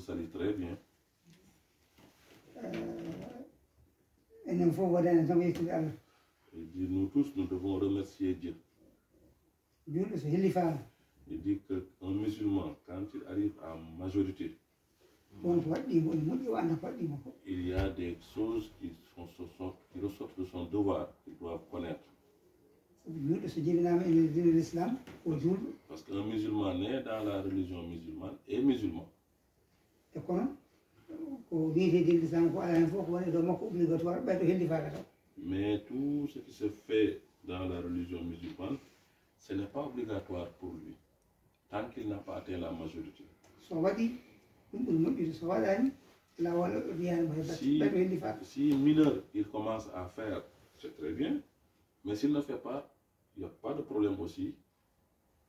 salue très bien. Il dit nous tous, nous devons remercier Dieu. Il dit qu'un musulman, quand il arrive à majorité, il y a des choses qui ressortent de son devoir, qu'il doit connaître. Parce qu'un musulman né dans la religion musulmane est musulman. Mais tout ce qui se fait dans la religion musulmane, ce n'est pas obligatoire pour lui, tant qu'il n'a pas atteint la majorité. Si mineur, il commence à faire, c'est très bien, mais s'il ne fait pas, il n'y a pas de problème aussi,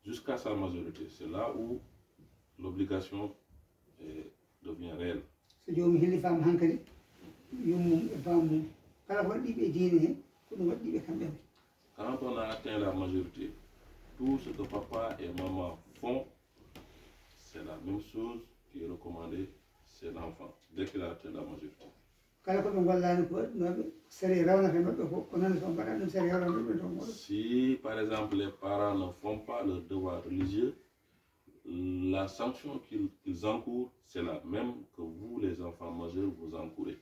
jusqu'à sa majorité. C'est là où l'obligation devient réelle. Quand on a atteint la majorité, tout ce que papa et maman font, c'est la même chose qui est recommandée, c'est l'enfant, dès qu'il a atteint la majorité. Si par exemple les parents ne font pas leur devoir religieux, la sanction qu'ils encourent, c'est la même que vous, les enfants majeurs, vous encourez.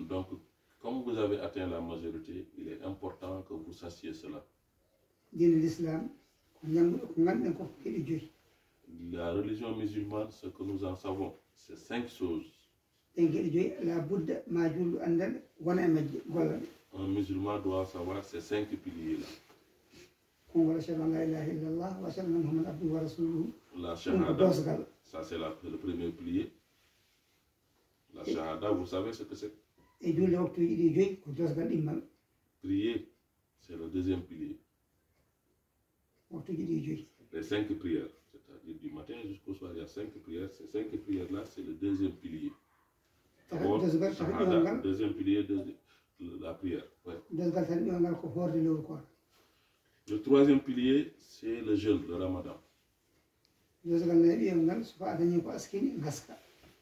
Donc, comme vous avez atteint la majorité, il est important que vous sachiez cela. La religion musulmane, ce que nous en savons, c'est 5 choses. Un musulman doit savoir ces 5 piliers-là. La shahada, ça c'est le premier pilier. La shahada, vous savez ce que c'est? Prier, c'est le deuxième pilier. Les 5 prières, c'est-à-dire du matin jusqu'au soir, il y a 5 prières. Ces 5 prières-là, c'est le deuxième pilier. D'abord, shahada, deuxième pilier de la prière. Ouais. Le troisième pilier, c'est le jeûne, le ramadan.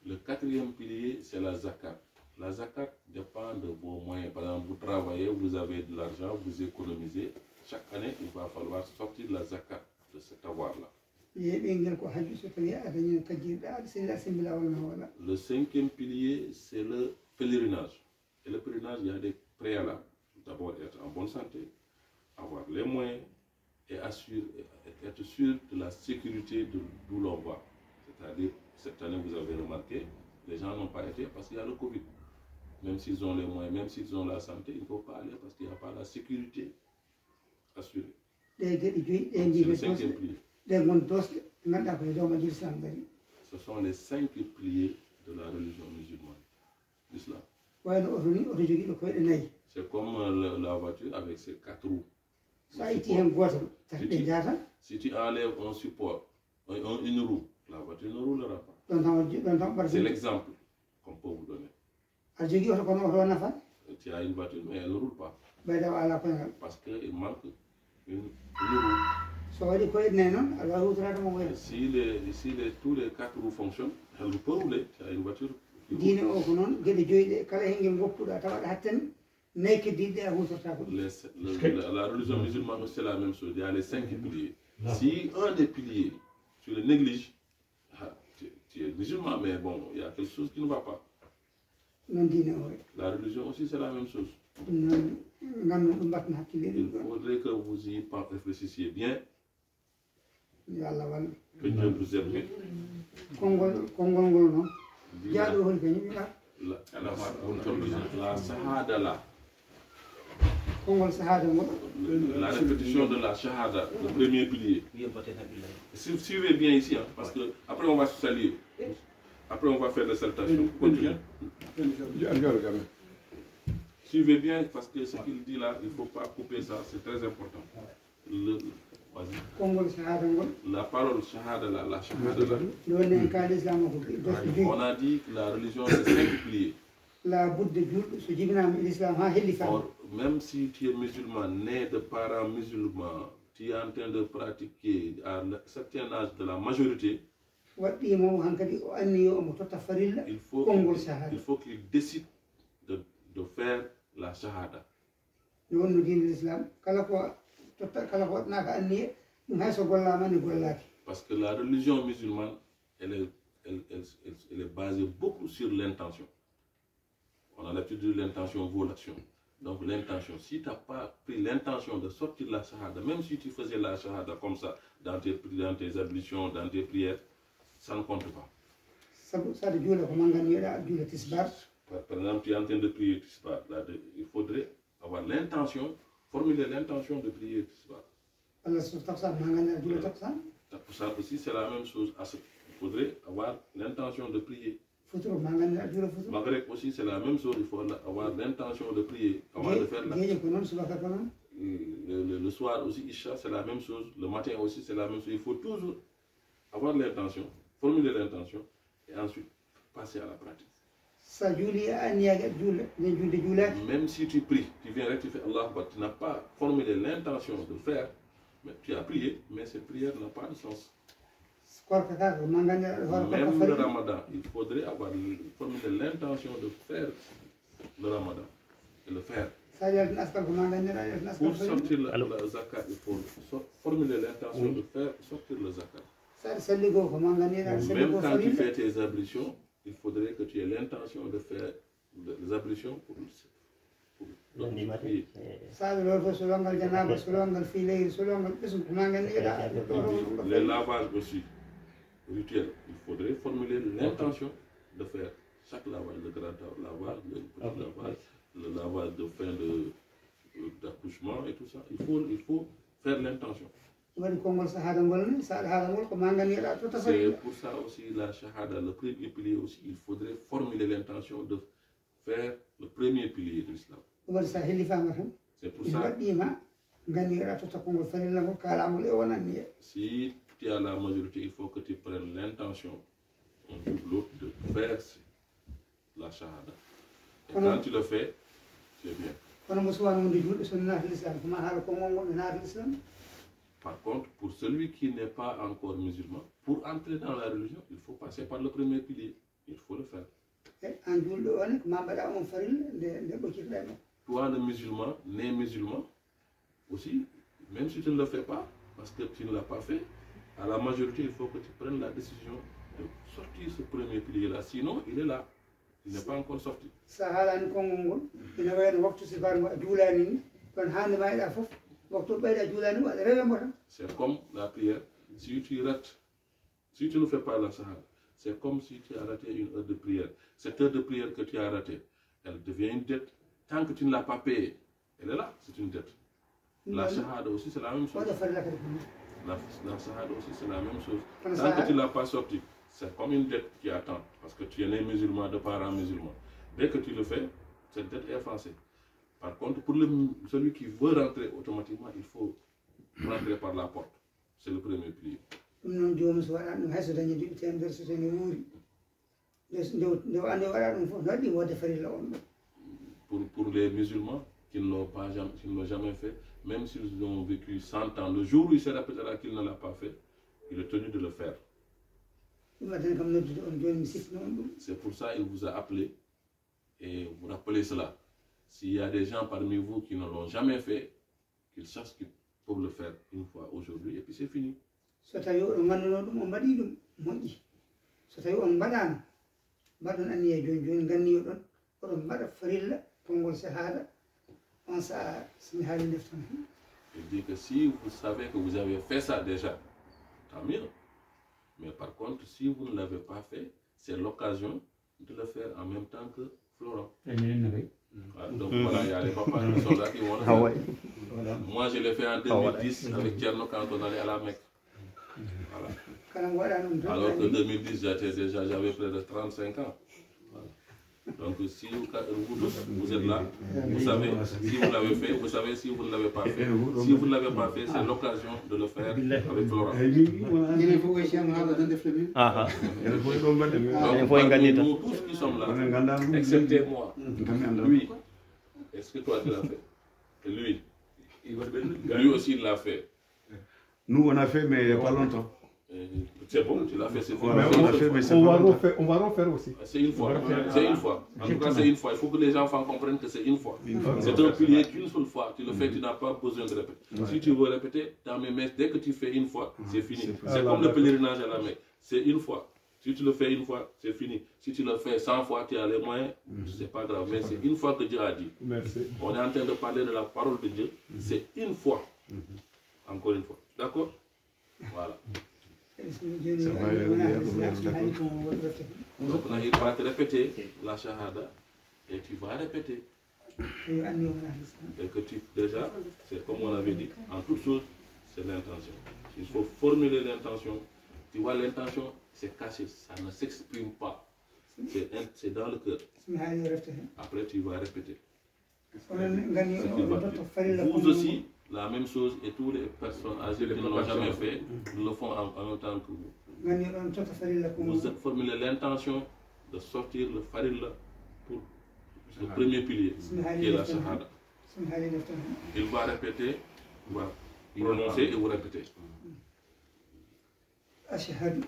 Le quatrième pilier, c'est la zakat. La zakat dépend de vos moyens. Par exemple, vous travaillez, vous avez de l'argent, vous économisez. Chaque année, il va falloir sortir la zakat de cet avoir-là. Le cinquième pilier, c'est le pèlerinage. Et le pèlerinage, il y a des préalables. D'abord, être en bonne santé, avoir les moyens et être sûr de la sécurité d'où l'on va. C'est-à-dire, cette année, vous avez remarqué, les gens n'ont pas été parce qu'il y a le Covid. Même s'ils ont les moyens, même s'ils ont la santé, il ne faut pas aller parce qu'il n'y a pas la sécurité assurée. C'est le cinquième pilier. Ce sont les 5 piliers de la religion musulmane, l'islam. C'est comme la voiture avec ses 4 roues. Si tu enlèves un support, une roue, la voiture ne roulera pas. C'est l'exemple qu'on peut vous donner. Tu as une voiture, mais elle ne roule pas. Parce qu'il manque une roue. Si tous les 4 roues fonctionnent, elle peut rouler. Tu as une voiture. La religion musulmane, c'est la même chose. Il y a les 5 piliers. Si un des piliers, tu le négliges, tu es musulman, mais bon, il y a quelque chose qui ne va pas. La religion aussi, c'est la même chose. Il faudrait que vous y réfléchissiez bien. Que Dieu vous aide. La shahada là. La répétition de la shahada, le premier pilier. Suivez bien ici, hein, parce que après on va se saluer. Après on va faire des salutations. Continuez. Suivez bien parce que ce qu'il dit là, il ne faut pas couper ça, c'est très important. La parole shahada là, la shahada là. On a dit que la religion c'est 5 piliers. Or, même si tu es musulman, né de parents musulmans, tu es en train de pratiquer à un certain âge de la majorité, waɗɗimo hankadi o anni omo totta farilla il faut konngol shahada qu'il décide de faire la shahada. no wonno diine l'islam kala ko totta kala ko waɗnaka anniye ɗum hay so gollama ni gollaki. Parce que la religion musulmane elle est basée beaucoup sur l'intention. On a l'habitude de dire l'intention vaut l'action. Donc l'intention, si tu n'as pas pris l'intention de sortir la shahada, même si tu faisais la shahada comme ça, dans tes ablutions, dans tes prières, ça ne compte pas. Par exemple, tu es en train de prier Tisbar, il faudrait avoir l'intention, formuler l'intention de prier Tisbar. Pour ça aussi, c'est la même chose. Il faudrait avoir l'intention de prier. Maghreb aussi, c'est la même chose. Il faut avoir l'intention de prier avant de faire la. Le soir aussi, Isha, c'est la même chose. Le matin aussi, c'est la même chose. Il faut toujours avoir l'intention, formuler l'intention et ensuite passer à la pratique. Même si tu pries, tu viens rectifier Allah, tu n'as pas formulé l'intention de faire, mais tu as prié, mais cette prière n'a pas de sens. Même le Ramadan, il faudrait avoir formulé l'intention de faire le Ramadan et le faire. Pour sortir le zakat, il faut formuler l'intention de faire sortir le zakat. Même quand tu fais tes ablutions, il faudrait que tu aies l'intention de faire les ablutions pour les lavages aussi rituels. Il faudrait formuler l'intention de faire chaque lavage, le grand lavage, le petit lavage, le lavage de fin d'accouchement et tout ça. Il faut faire l'intention. C'est pour ça aussi la shahada, le premier pilier aussi, il faudrait formuler l'intention de faire le premier pilier de l'islam. C'est pour ça. Si tu as la majorité, il faut que tu prennes l'intention, un jour ou l'autre, de faire la shahada. Et quand tu le fais, c'est bien. Par contre, pour celui qui n'est pas encore musulman, pour entrer dans la religion, il faut passer par le premier pilier. Il faut le faire. Toi, le musulman, né musulman, aussi, même si tu ne le fais pas, parce que tu ne l'as pas fait, à la majorité, il faut que tu prennes la décision de sortir ce premier pilier-là. Sinon, il est là. Il n'est pas encore sorti. C'est comme la prière. Si tu rates, si tu ne fais pas la shahada, c'est comme si tu as raté une heure de prière. Cette heure de prière que tu as ratée, elle devient une dette. Tant que tu ne l'as pas payée, elle est là, c'est une dette. La shahada aussi, c'est la même chose. La shahada aussi, c'est la même chose. Tant que tu ne l'as pas sorti, c'est comme une dette qui attend. Parce que tu es né musulman, de parents musulmans. Dès que tu le fais, cette dette est effacée. Par contre, pour celui qui veut rentrer automatiquement, il faut rentrer par la porte. C'est le premier pilier. Pour les musulmans qui ne l'ont jamais fait, même s'ils ont vécu 100 ans, le jour où il se rappellera qu'il ne l'a pas fait, il est tenu de le faire. C'est pour ça qu'il vous a appelé et vous rappelez cela. S'il y a des gens parmi vous qui ne l'ont jamais fait, qu'ils sachent qu'ils peuvent le faire une fois aujourd'hui et puis c'est fini. Il dit que si vous savez que vous avez fait ça déjà, tant mieux. Mais par contre, si vous ne l'avez pas fait, c'est l'occasion de le faire en même temps que Florent. Donc voilà, il y a les papas qui sont là qui vont le faire. Moi, je l'ai fait en 2010 avec Tierno quand on allait à la Mecque. Voilà. Alors que 2010, j'avais près de 35 ans. Voilà. Donc si vous êtes là, vous savez si vous l'avez fait, vous savez si vous ne l'avez pas fait. Si vous ne l'avez pas fait, c'est l'occasion de le faire avec Florent. Donc, nous tous qui sommes là, excepté moi, lui, est-ce que toi tu l'as fait? Et lui aussi il l'a fait. Nous on a fait, mais il n'y a pas longtemps. C'est bon, tu l'as fait, c'est On va refaire aussi. C'est une fois. C'est une fois. En tout cas, c'est une fois. Il faut que les enfants comprennent que c'est une fois. C'est un pilier qu'une seule fois. Tu le fais, tu n'as pas besoin de répéter. Si tu veux répéter, dans mes mains, dès que tu fais une fois, c'est fini. C'est comme le pèlerinage à la Mecque. C'est une fois. Si tu le fais une fois, c'est fini. Si tu le fais 100 fois, tu as les moyens, c'est pas grave. Mais c'est une fois que Dieu a dit. Merci. On est en train de parler de la parole de Dieu. C'est une fois. Encore une fois. D'accord? Voilà. Donc là, il va te répéter la shahada et tu vas répéter. Et que tu, déjà, c'est comme on avait dit, en toute chose, c'est l'intention. Il faut formuler l'intention. Tu vois, l'intention, c'est caché, ça ne s'exprime pas. C'est dans le cœur. Après, tu vas répéter. Vous aussi, la même chose, et toutes les personnes âgées qui ne l'ont jamais fait, le font en même temps que vous. Vous formulez l'intention de sortir le farilla pour le premier pilier, qui est la shahada. Il va répéter, il va prononcer et vous répétez. أشهد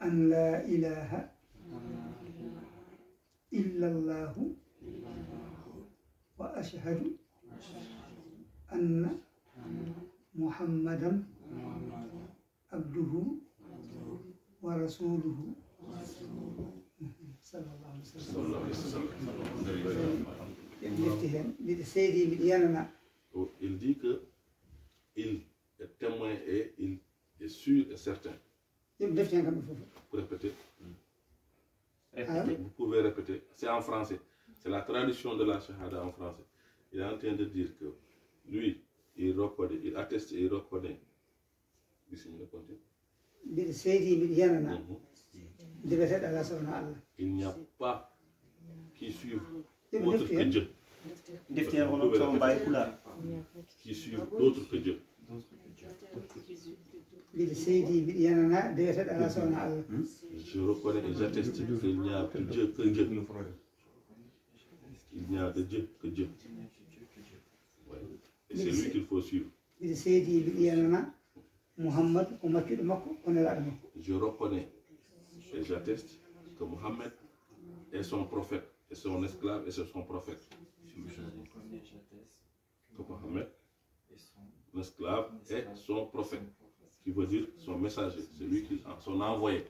أن لا إله إلا الله وأشهد أن محمدا عبده ورسوله صلى الله عليه وسلم. Il dit que il est témoin et il est sûr et certain. Vous répétez. Vous pouvez répéter. C'est en français. C'est la traduction de la shahada en français. Il est en train de dire que lui, il reconnaît, il atteste et il reconnaît. Il n'y a pas qui suive autre que Dieu. Qui suit d'autre que Dieu. Je reconnais et j'atteste qu'il n'y a que Dieu que Dieu. Il n'y a de Dieu que Dieu. Ouais. Et c'est lui qu'il faut suivre. Je reconnais et j'atteste que Mohammed est son prophète, et son esclave et c'est son prophète. Que Mohammed, l'esclave, est son prophète, qui veut dire son messager, celui qui son envoyé.